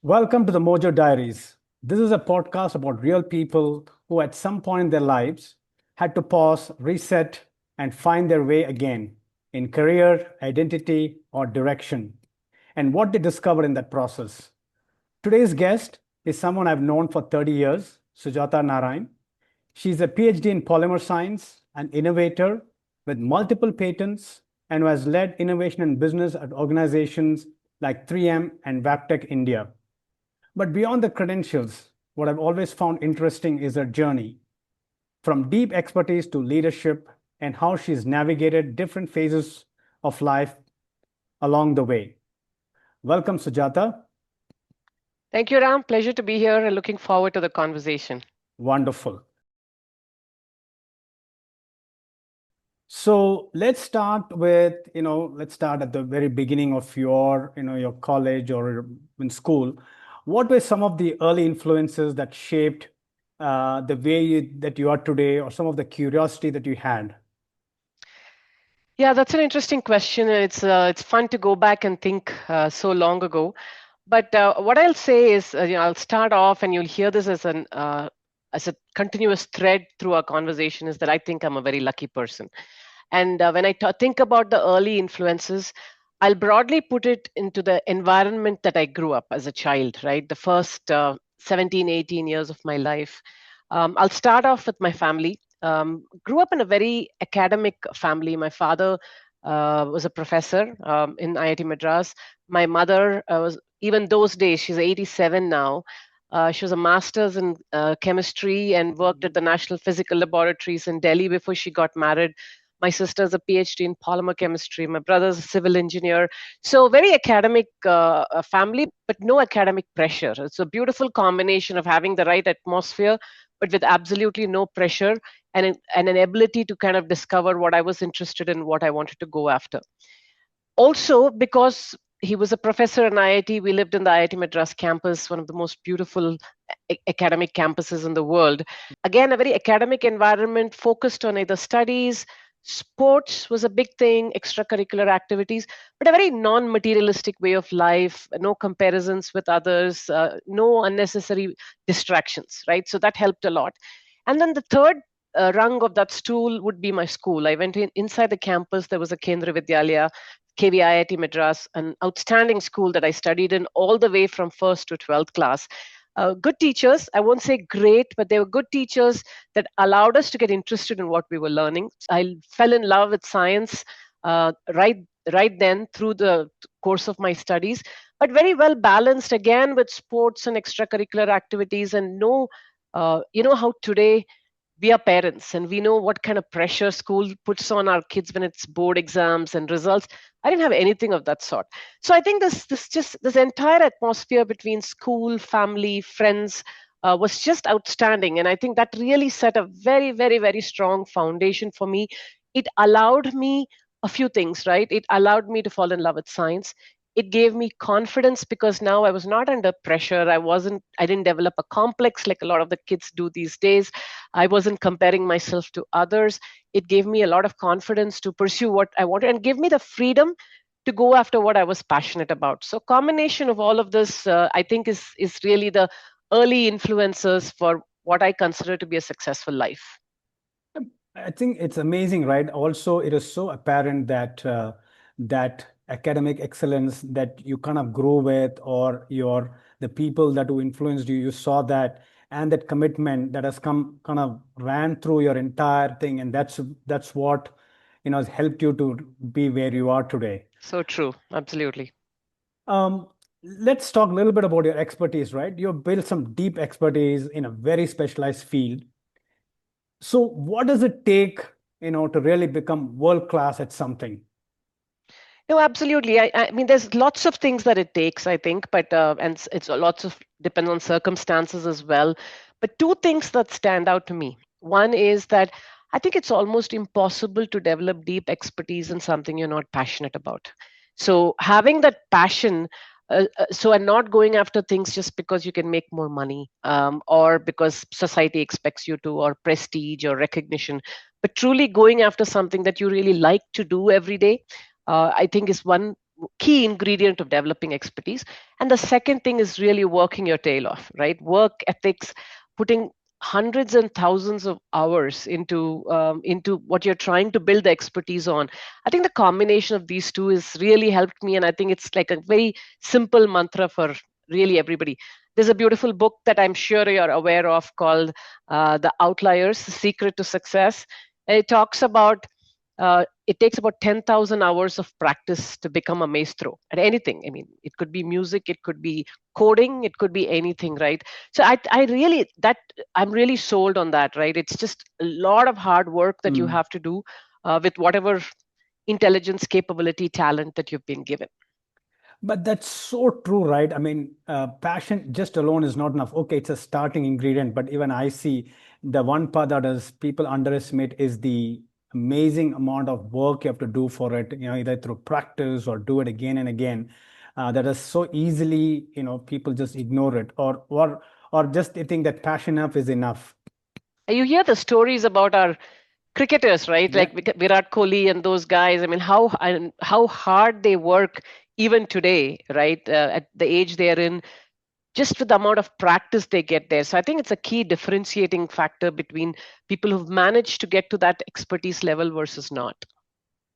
Welcome to the Mojo Diaries. This is a podcast about real people who, at some point in their lives, had to pause, reset, and find their way again in career, identity, or direction, and what they discovered in that process. Today's guest is someone I've known for 30 years, Sujatha Narayan. She's a PhD in polymer science, an innovator with multiple patents, and who has led innovation and business at organizations like 3M and Vaptech India. But beyond the credentials, what I've always found interesting is her journey from deep expertise to leadership and how she's navigated different phases of life along the way. Welcome, Sujatha. Thank you, Ram. Pleasure to be here and looking forward to the conversation. Wonderful. So let's start with, let's start at the very beginning of your college or in school. What were some of the early influences that shaped the way that you are today, or some of the curiosity that you had? Yeah, that's an interesting question. It's fun to go back and think so long ago. But what I'll say is, I'll start off, and you'll hear this as a continuous thread through our conversation. Is that I think I'm a very lucky person, and when I think about the early influences, I'll broadly put it into the environment that I grew up as a child. Right, the first 17, 18 years of my life. I'll start off with my family. Grew up in a very academic family. My father was a professor in IIT Madras. My mother was, even those days, she's 87 now. She was a master's in chemistry and worked at the National Physical Laboratories in Delhi before she got married. My sister's a PhD in polymer chemistry. My brother's a civil engineer. So, very academic family, but no academic pressure. It's a beautiful combination of having the right atmosphere, but with absolutely no pressure and an ability to kind of discover what I was interested in, what I wanted to go after. Also, because he was a professor in IIT, we lived in the IIT Madras campus, one of the most beautiful academic campuses in the world. Again, a very academic environment focused on either studies, sports was a big thing, extracurricular activities, but a very non materialistic way of life, no comparisons with others, no unnecessary distractions, right? So that helped a lot. And then the third rung of that stool would be my school. I went inside the campus, there was a Kendra Vidyalaya, KVIIT Madras, an outstanding school that I studied in all the way from first to 12th class. Good teachers, I won't say great, but they were good teachers that allowed us to get interested in what we were learning. I fell in love with science right then through the course of my studies, but very well balanced again with sports and extracurricular activities. And no, you know how today we are parents and we know what kind of pressure school puts on our kids when it's board exams and results. I didn't have anything of that sort. So I think this entire atmosphere between school, family, friends was just outstanding, and I think that really set a very, very, very strong foundation for me. It allowed me a few things, right? It allowed me to fall in love with science. It gave me confidence because now I was not under pressure. I didn't develop a complex like a lot of the kids do these days. I wasn't comparing myself to others. It gave me a lot of confidence to pursue what I wanted and gave me the freedom to go after what I was passionate about. So combination of all of this, I think is really the early influences for what I consider to be a successful life. I think it's amazing, right? Also, it is so apparent that that academic excellence that you kind of grow with, or the people that who influenced you, you saw that, and that commitment that has come kind of ran through your entire thing, and that's what has helped you to be where you are today. So true, absolutely. Let's talk a little bit about your expertise, right? You've built some deep expertise in a very specialized field. So what does it take, to really become world class at something? No, absolutely. I mean, there's lots of things that it takes, I think, but and it's lots of depends on circumstances as well. But two things that stand out to me. One is that I think it's almost impossible to develop deep expertise in something you're not passionate about. So having that passion, so and not going after things just because you can make more money, or because society expects you to, or prestige or recognition, but truly going after something that you really like to do every day, I think is key ingredient of developing expertise. And the second thing is really working your tail off, right? Work ethics, putting hundreds and thousands of hours into what you're trying to build the expertise on. I think the combination of these two has really helped me, and I think it's like a very simple mantra for really everybody. There's a beautiful book that I'm sure you're aware of called The Outliers: The Secret to Success. And it talks about it takes about 10,000 hours of practice to become a maestro at anything. I mean, it could be music, it could be coding, it could be anything, right? So I'm really sold on that, right? It's just a lot of hard work that you Mm. have to do with whatever intelligence, capability, talent that you've been given. But that's so true, right? I mean, passion just alone is not enough. Okay, it's a starting ingredient, but even I see the one part that is people underestimate is the amazing amount of work you have to do for it, either through practice or do it again and again. That is so easily, people just ignore it, or just they think that passion enough is enough. You hear the stories about our cricketers, right? Yeah. Like Virat Kohli and those guys. I mean, how hard they work even today, right? At the age they're in, just with the amount of practice they get there. So I think it's a key differentiating factor between people who've managed to get to that expertise level versus not.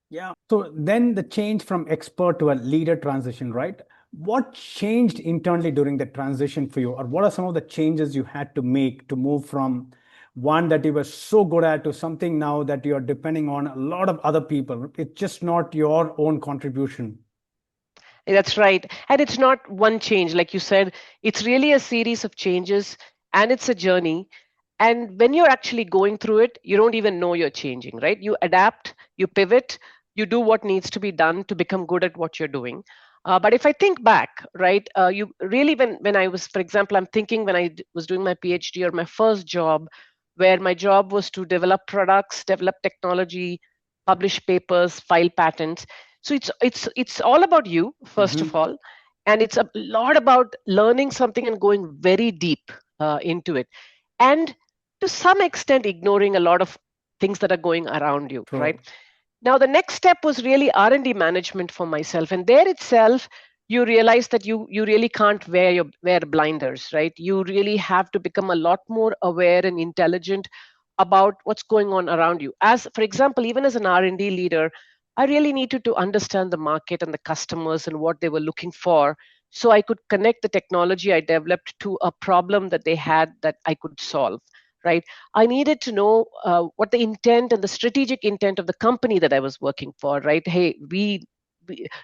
Yeah. So then the change from expert to a leader transition, right? What changed internally during the transition for you, or what are some of the changes you had to make to move from one that you were so good at to something now that you're depending on a lot of other people? It's just not your own contribution. That's right. And it's not one change. Like you said, it's really a series of changes and it's a journey. And when you're actually going through it, you don't even know you're changing, right? You adapt, you pivot, you do what needs to be done to become good at what you're doing. But if I think back, right, you really, when I was, for example, I'm thinking when was doing my PhD or my first job, where my job was to develop products, develop technology, publish papers, file patents. So it's all about you first of Hmm. all, and it's a lot about learning something and going very deep into it, and to some extent ignoring a lot of things that are going around you, right? True. Now the next step was really R&D management for myself, and there itself you realize that you really can't wear blinders, right? You really have to become a lot more aware and intelligent about what's going on around you. As for example, even as an R&D leader, I really needed to understand the market and the customers and what they were looking for, so I could connect the technology I developed to a problem that they had that I could solve, right? I needed to know what the intent and the strategic intent of the company that I was working for, right? Hey, do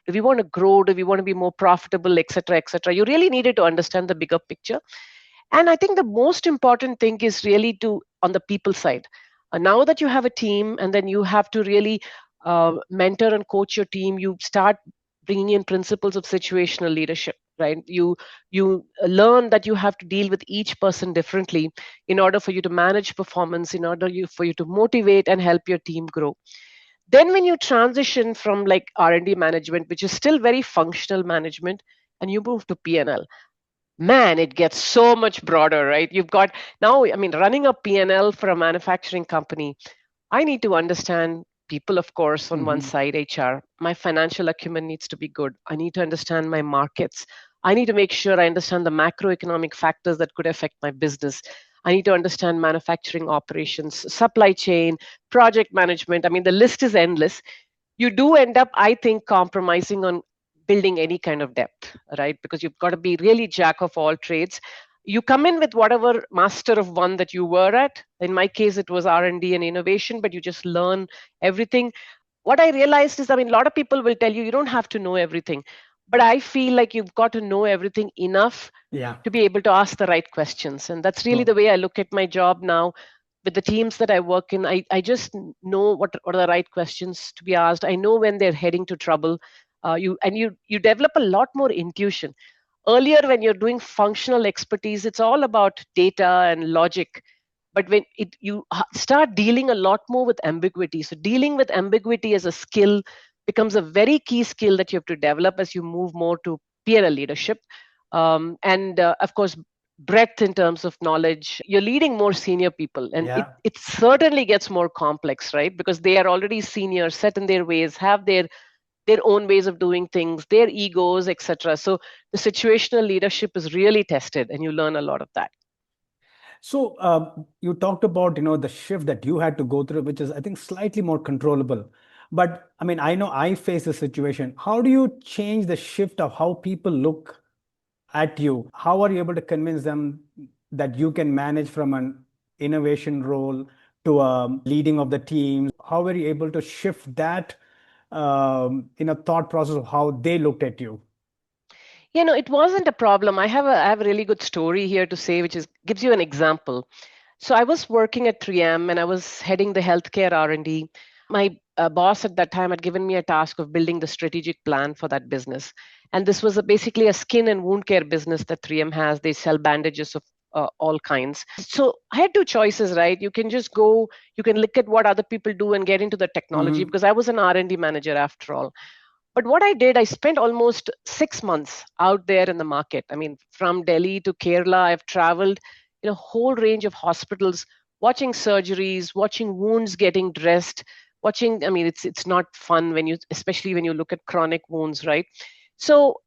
we want to grow? Do we want to be more profitable, et cetera, et cetera? You really needed to understand the bigger picture. And I think the most important thing is really to, on the people side, now that you have a team and then you have to really mentor and coach your team, you start bringing in principles of situational leadership, right? You learn that you have to deal with each person differently in order for you to manage performance, in order for you to motivate and help your team grow. Then when you transition from like R&D management, which is still very functional management, and you move to P&L, man, it gets so much broader, right? You've got now, I mean, running a P&L for a manufacturing company, I need to understand people, of course, on one Hmm. side, HR. My financial acumen needs to be good. I need to understand my markets. I need to make sure I understand the macroeconomic factors that could affect my business. I need to understand manufacturing operations, supply chain, project management. I mean, the list is endless. You do end up, I think, compromising on building any kind of depth, right? Because you've got to be really jack of all trades. You come in with whatever master of one that you were at. In my case, it was R&D and innovation, but you just learn everything. What I realized is, I mean, a lot of people will tell you don't have to know everything, but I feel like you've got to know everything enough Yeah. to be able to ask the right questions. And that's really the True. way I look at my job now. With the teams that I work in, I just know what are the right questions to be asked. I know when they're heading to trouble. You develop a lot more intuition. Earlier, when you're doing functional expertise, it's all about data and logic. But when you start dealing a lot more with ambiguity, so dealing with ambiguity as a skill becomes a very key skill that you have to develop as you move more to peer leadership. And of course, breadth in terms of knowledge. You're leading more senior people, and it, Yeah. it certainly gets more complex, right? Because they are already senior, set in their ways, have their their own ways of doing things, their egos, etc. So the situational leadership is really tested, and you learn a lot of that. So you talked about, the shift that you had to go through, which is, I think, slightly more controllable. But I mean, I know I face a situation. How do you change the shift of how people look at you? How are you able to convince them that you can manage from an innovation role to leading of the team? How were you able to shift that in a thought process of how they looked at you? It wasn't a problem. I have a really good story here to say, which is gives you an example. So I was working at 3M and I was heading the healthcare R&D. My boss at that time had given me a task of building the strategic plan for that business. And this was basically a skin and wound care business that 3M has. They sell bandages of all kinds. So I had two choices, right? You can just go, you can look at what other people do and get into the technology Hmm. because I was an R&D manager after all. But what I did, I spent almost 6 months out there in the market. I mean, from Delhi to Kerala, I've traveled in a whole range of hospitals, watching surgeries, watching wounds getting dressed, watching. I mean, it's not fun when you, especially when you look at chronic wounds, right? So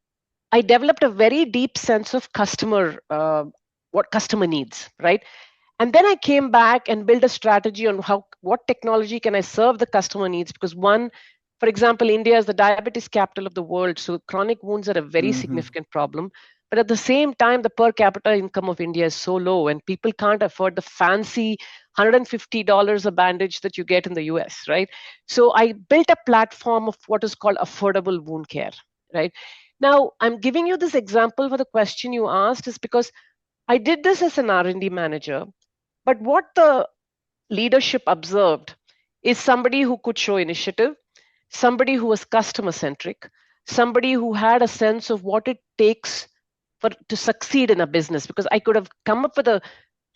I developed a very deep sense of customer, what customer needs, right? And then I came back and built a strategy on how what technology can I serve the customer needs, because one, for example, India is the diabetes capital of the world, so chronic wounds are a very Hmm. significant problem. But at the same time, the per capita income of India is so low, and people can't afford the fancy $150 a bandage that you get in the US, right? So I built a platform of what is called affordable wound care, right? Now, I'm giving you this example for the question you asked is because I did this as an R&D manager, but what the leadership observed is somebody who could show initiative, somebody who was customer centric, somebody who had a sense of what it takes for to succeed in a business. Because I could have come up with a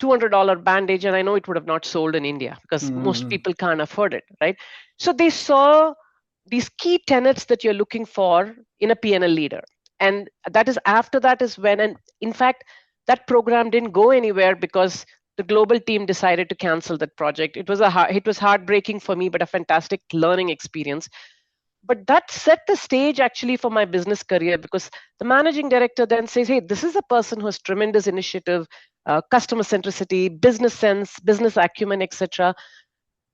$200 bandage and I know it would have not sold in India because most Hmm. people can't afford it, right? So they saw these key tenets that you're looking for in a PNL leader. And that is after that is when, and in fact, that program didn't go anywhere because the global team decided to cancel that project. It was heartbreaking for me, but a fantastic learning experience. But that set the stage actually for my business career because the managing director then says, "Hey, this is a person who has tremendous initiative, customer centricity, business sense, business acumen, etc.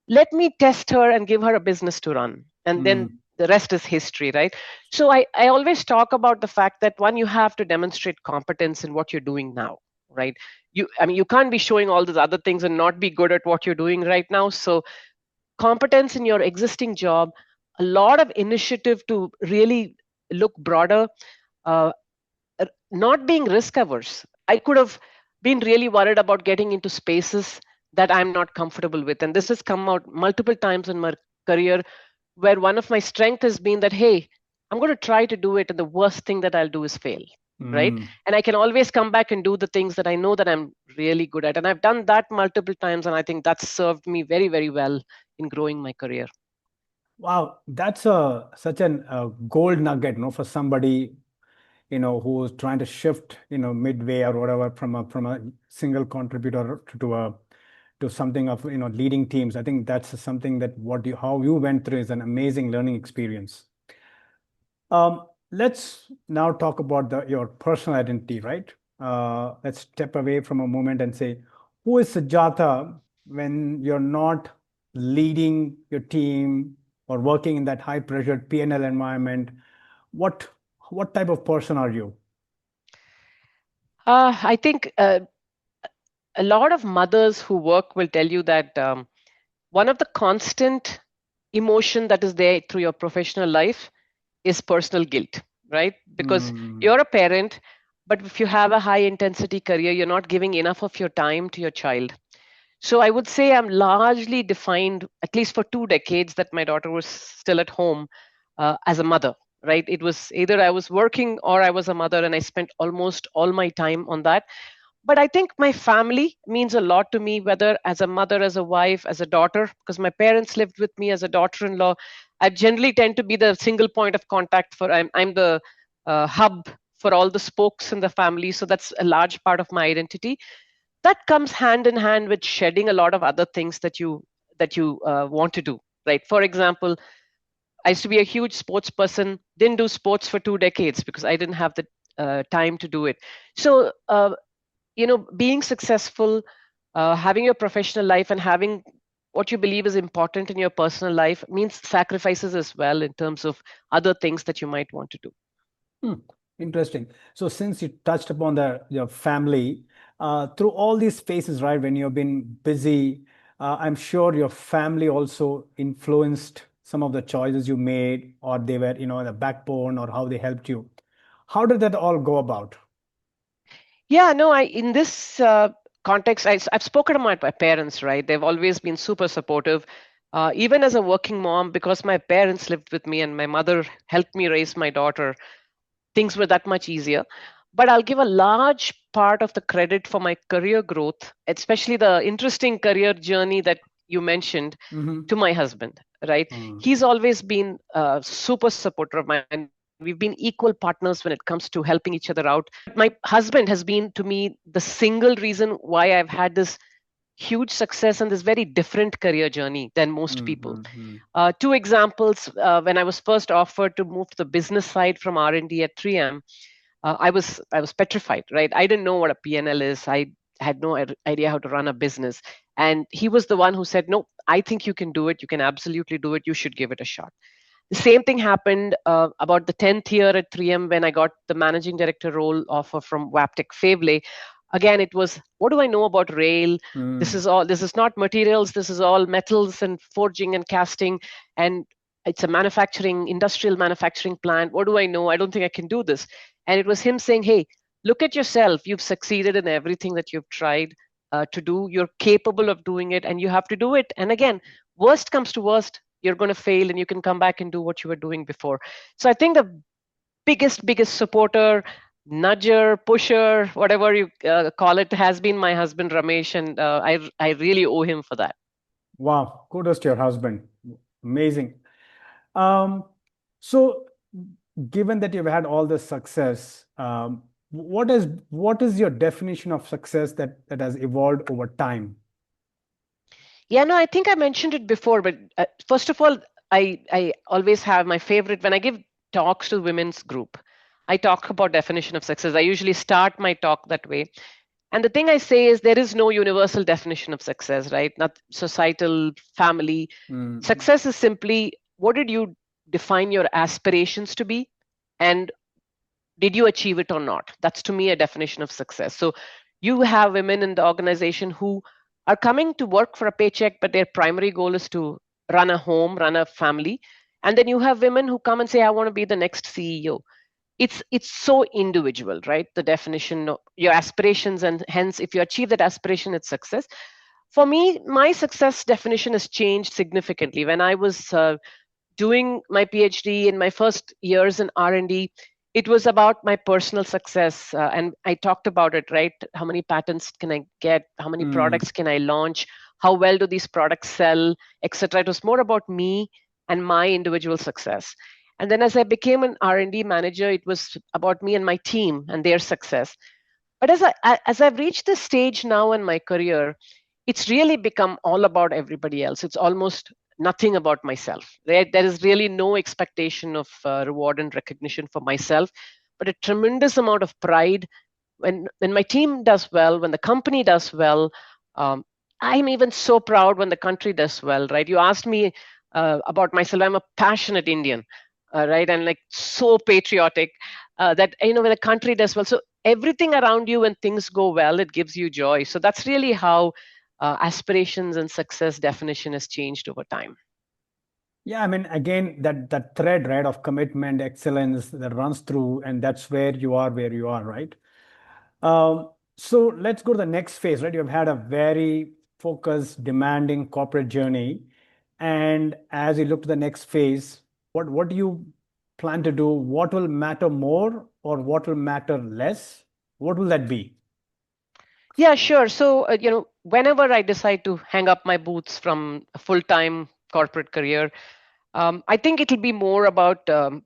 Let me test her and give her a business to run." And then Hmm. the rest is history, right? So I always talk about the fact that one, you have to demonstrate competence in what you're doing now, right? I mean, you can't be showing all these other things and not be good at what you're doing right now. So competence in your existing job, a lot of initiative to really look broader, uh, not being risk averse. I could have been really worried about getting into spaces that I'm not comfortable with. And this has come out multiple times in my career where one of my strengths has been that, hey, I'm going to try to do it, and the worst thing that I'll do is fail, right? Hmm. And I can always come back and do the things that I know that I'm really good at. And I've done that multiple times, and I think that's served me very, very well in growing my career. Wow, that's such an gold nugget, for somebody, who's trying to shift, midway or whatever from a single contributor to something of, leading teams. I think that's something that how you went through is an amazing learning experience. Let's now talk about your personal identity, right? Let's step away from a moment and say, who is Sujatha when you're not leading your team or working in that high pressured P&L environment? What what type of person are you? I think a lot of mothers who work will tell you that one of the constant emotion that is there through your professional life is personal guilt, right? Because Hmm. you're a parent, but if you have a high intensity career, you're not giving enough of your time to your child. So I would say I'm largely defined, at least for 2 decades, that my daughter was still at home as a mother, right? It was either I was working or I was a mother, and I spent almost all my time on that. But I think my family means a lot to me, whether as a mother, as a wife, as a daughter, because my parents lived with me as a daughter-in-law. I generally tend to be the single point of contact for. I'm the hub for all the spokes in the family, so that's a large part of my identity. That comes hand in hand with shedding a lot of other things that you want to do, right? For example, I used to be a huge sports person, didn't do sports for 2 decades because I didn't have the time to do it. So, being successful, having your professional life, and having what you believe is important in your personal life means sacrifices as well in terms of other things that you might want to do. Hmm, interesting. So since you touched upon your family, through all these phases, right, when you've been busy, I'm sure your family also influenced some of the choices you made, or they were, the backbone, or how they helped you. How did that all go about? Yeah, no, I in this context, I've spoken about my parents, right? They've always been super supportive. Even as a working mom, because my parents lived with me and my mother helped me raise my daughter, things were that much easier. But I'll give a large part of the credit for my career growth, especially the interesting career journey that you mentioned, Mm-hmm. to my husband, right? He's always been super supporter of mine. We've been equal partners when it comes to helping each other out. But my husband has been to me the single reason why I've had this huge success and this very different career journey than most people. Mm-hmm. Two examples: when I was first offered to move to the business side from R&D at 3M, I was petrified, right? I didn't know what a P&L is. I had no idea how to run a business, and he was the one who said, "No, I think you can do it. You can absolutely do it. You should give it a shot." The same thing happened about the 10th year at 3M when I got the managing director role offer from Waptec Favely. Again, it was, what do I know about rail? Mm-hmm. This is not materials, this is all metals and forging and casting. And it's a industrial manufacturing plant. What do I know? I don't think I can do this. And it was him saying, hey, look at yourself. You've succeeded in everything that you've tried to do. You're capable of doing it and you have to do it. And again, worst comes to worst, you're going to fail and you can come back and do what you were doing before. So I think the biggest supporter, nudger, pusher, whatever you call it, has been my husband Ramesh, and I really owe him for that. Wow, kudos to your husband. Amazing. Um, so given that you've had all this success, what is your definition of success that has evolved over time? Yeah, no, I think I mentioned it before, but first of all, I always have my favorite when I give talks to women's group. I talk about definition of success. I usually start my talk that way. And the thing I say is there is no universal definition of success, right? Not societal, family. Mm, Success is simply what did you define your aspirations to be? And did you achieve it or not? That's to me a definition of success. So you have women in the organization who are coming to work for a paycheck, but their primary goal is to run a home, run a family. And then you have women who come and say, I want to be the next CEO. It's so individual, right? The definition of your aspirations, and hence if you achieve that aspiration, it's success. For me, my success definition has changed significantly. When I was doing my PhD in my first years in R&D, it was about my personal success, and I talked about it, right? How many patents can I get? How many mm, products can I launch? How well do these products sell, etc. It was more about me and my individual success. And then as I became an R&D manager, it was about me and my team and their success. But as I've reached this stage now in my career, it's really become all about everybody else. It's almost nothing about myself. There is really no expectation of reward and recognition for myself, but a tremendous amount of pride when my team does well, when the company does well. um, I'm even so proud when the country does well, right? You asked me about myself. I'm a passionate Indian, right? And like so patriotic, that when the country does well, so everything around you, when things go well, it gives you joy. So that's really how aspirations and success definition has changed over time. yeah, I mean, again, that thread, right, of commitment, excellence that runs through, and that's where you are, right? So let's go to the next phase, right? You've had a very focused, demanding corporate journey. And as you look to the next phase, what do you plan to do? What will matter more or what will matter less? What will that be? Yeah, sure. So, whenever I decide to hang up my boots from a full-time corporate career, I think it'll be more about two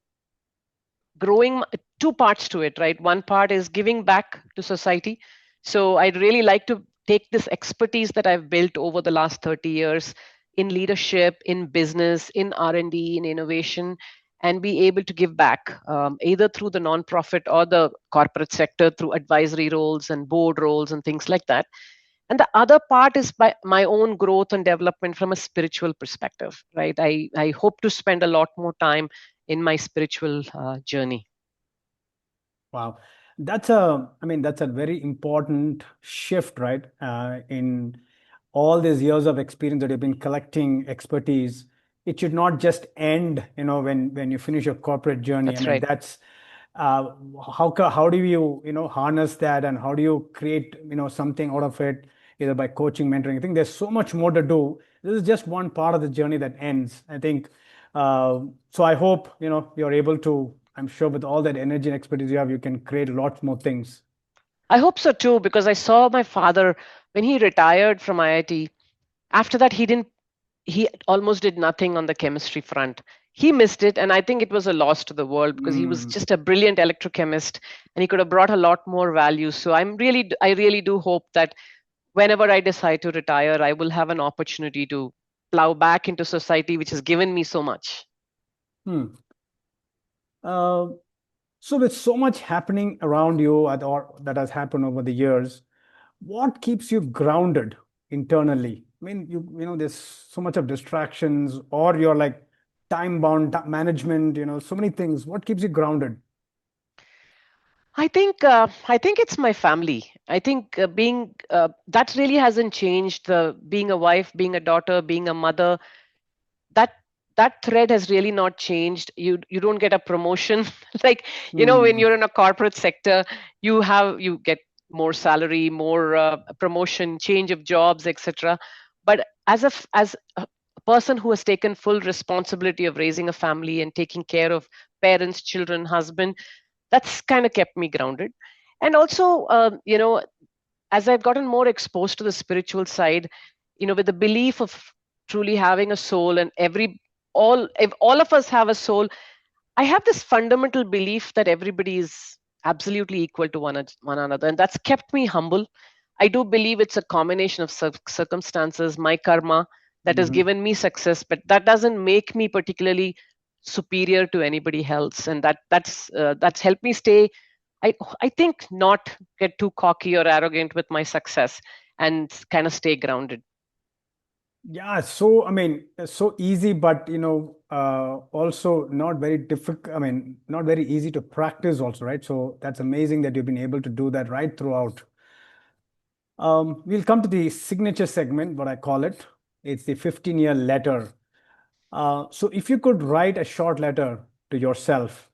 parts to it, right? One part is giving back to society. So I'd really like to take this expertise that I've built over the last 30 years in leadership, in business, in R&D, in innovation, and be able to give back, either through the nonprofit or the corporate sector through advisory roles and board roles and things like that. And the other part is by my own growth and development from a spiritual perspective, right? I hope to spend a lot more time in my spiritual journey. Wow. That's a very important shift, right? In all these years of experience that you've been collecting expertise, it should not just end, when you finish your corporate journey. I That's mean, right. that's uh, how do you, harness that, and how do you create, something out of it, either by coaching, mentoring? I think there's so much more to do. This is just one part of the journey that ends, I think. So I hope, you're able to, I'm sure with all that energy and expertise you have, you can create lots more things. I hope so too, because I saw my father when he retired from IIT. After that, he almost did nothing on the chemistry front. He missed it, and I think it was a loss to the world because he was Mm, just a brilliant electrochemist, and he could have brought a lot more value. So I really do hope that whenever I decide to retire, I will have an opportunity to plow back into society, which has given me so much. hmm. Uh, so with so much happening around you or that has happened over the years, what keeps you grounded internally? I mean, there's so much of distractions, or you're like time bound management, so many things. What keeps you grounded? I think it's my family. I think being that really hasn't changed. Being a wife, being a daughter, being a mother, that that thread has really not changed. You don't get a promotion like when Hmm. you're in a corporate sector, you get more salary, more promotion, change of jobs, etc. But as a person who has taken full responsibility of raising a family and taking care of parents, children, husband, that's kind of kept me grounded. And also, as I've gotten more exposed to the spiritual side, with the belief of truly having a soul, and if all of us have a soul, I have this fundamental belief that everybody is absolutely equal to one another, and that's kept me humble. I do believe it's a combination of circumstances, my karma, that has Hmm. given me success, but that doesn't make me particularly superior to anybody else, and that's helped me stay. I think not get too cocky or arrogant with my success and kind of stay grounded. Yeah, so I mean, so easy, but also not very difficult. I mean, not very easy to practice, also, right? So that's amazing that you've been able to do that right throughout. We'll come to the signature segment, what I call it. It's the 15-year letter. So if you could write a short letter to yourself,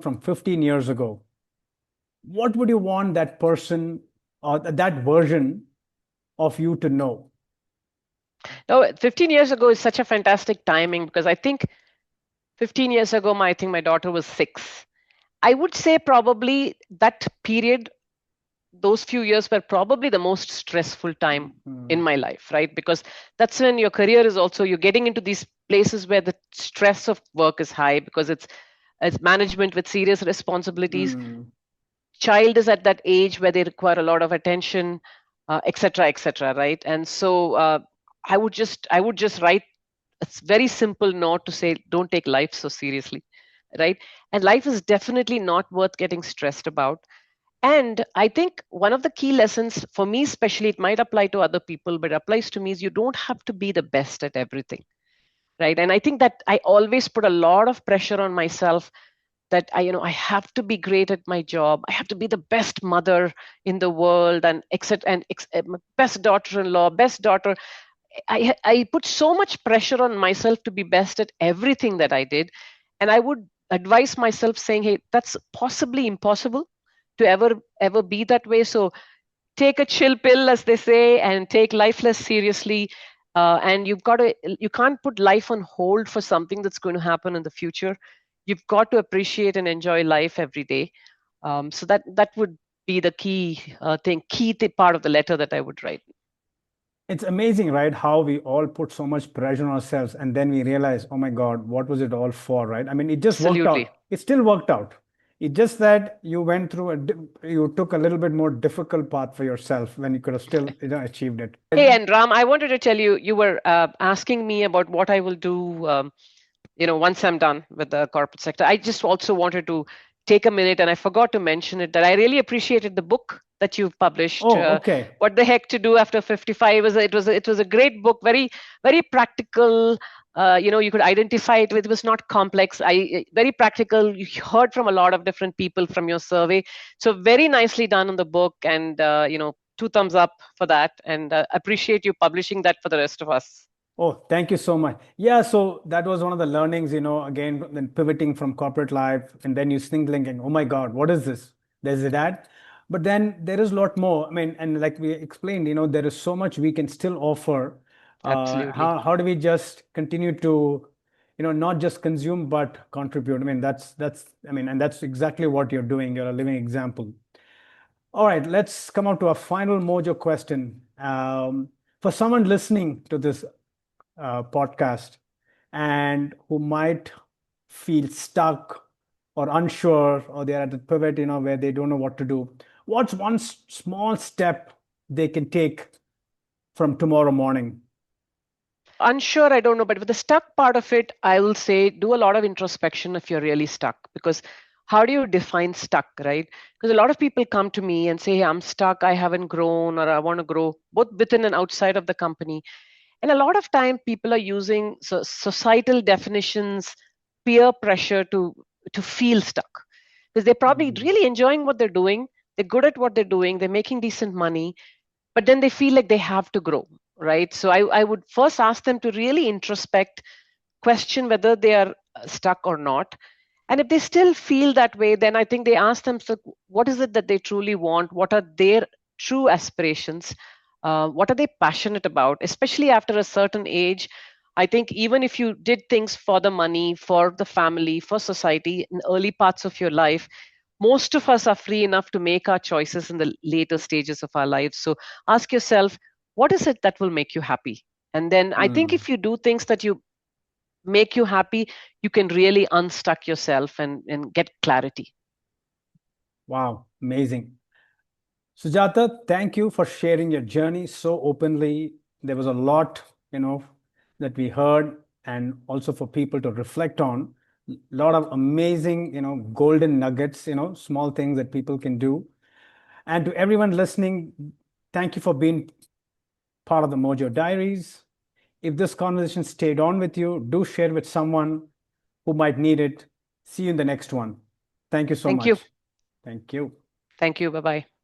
from 15 years ago, what would you want that person or that version of you to know? No, 15 years ago is such a fantastic timing because I think 15 years ago, I think my daughter was 6. I would say probably that period, those few years were probably the most stressful time in Mhm. my life, right? Because that's when your career is also, you're getting into these places where the stress of work is high because it's management with serious responsibilities. Mm. Child is at that age where they require a lot of attention, et cetera, right? And so I would just write a very simple note to say, don't take life so seriously, right? And life is definitely not worth getting stressed about. And I think one of the key lessons for me, especially, it might apply to other people, but it applies to me, is you don't have to be the best at everything, right? And I think that I always put a lot of pressure on myself that I have to be great at my job. I have to be the best mother in the world, and best daughter-in-law, best daughter. I put so much pressure on myself to be best at everything that I did, and I would advise myself saying, "Hey, that's possibly impossible to ever be that way." So take a chill pill, as they say, and take life less seriously. And you can't put life on hold for something that's going to happen in the future. You've got to appreciate and enjoy life every day. So that would be the part of the letter that I would write. It's amazing, right? How we all put so much pressure on ourselves, and then we realize, oh my God, what was it all for, right? I mean, it just worked Absolutely. out. It still worked out. It's just that you went through you took a little bit more difficult path for yourself when you could have still, achieved it. Hey, and Ram, I wanted to tell you, you were asking me about what I will do, once I'm done with the corporate sector. I just also wanted to take a minute, and I forgot to mention it, that I really appreciated the book that you've published. Oh, okay. What the heck to do after 55? It was a great book, very very practical. You could identify it with. It was not complex. Very practical. You heard from a lot of different people from your survey, so very nicely done on the book, and two thumbs up for that, and appreciate you publishing that for the rest of us. Oh, thank you so much. Yeah, so that was one of the learnings, again, then pivoting from corporate life, and then you thinking, oh my God, what is this? There's that. But then there is a lot more. I mean, and like we explained, there is so much we can still offer. Absolutely. How do we just continue to, not just consume, but contribute? I mean, I mean, and that's exactly what you're doing. You're a living example. All right, let's come up to a final Mojo question. For someone listening to this podcast and who might feel stuck or unsure, or they're at the pivot, where they don't know what to do, what's one small step they can take from tomorrow morning? Unsure, I don't know, but with the stuck part of it, I will say do a lot of introspection if you're really stuck. Because how do you define stuck, right? Because a lot of people come to me and say, hey, I'm stuck, I haven't grown, or I want to grow, both within and outside of the company. And a lot of time people are using societal definitions, peer pressure to feel stuck. Because they're probably Mm. really enjoying what they're doing, they're good at what they're doing, they're making decent money, but then they feel like they have to grow, right? So I would first ask them to really introspect, question whether they are stuck or not. And if they still feel that way, then I think they ask themselves, what is it that they truly want? What are their true aspirations? What are they passionate about? Especially after a certain age, I think even if you did things for the money, for the family, for society in early parts of your life, most of us are free enough to make our choices in the later stages of our lives. So ask yourself, what is it that will make you happy? And then I think Mm. if you do things that you make you happy, you can really unstuck yourself and get clarity. Wow, amazing. Sujata, thank you for sharing your journey so openly. There was a lot, that we heard, and also for people to reflect on. A lot of amazing, golden nuggets, small things that people can do. And to everyone listening, thank you for being part of the Mojo Diaries. If this conversation stayed on with you, do share with someone who might need it. See you in the next one. Thank you so Thank you. much. Thank you. Thank you. Bye bye.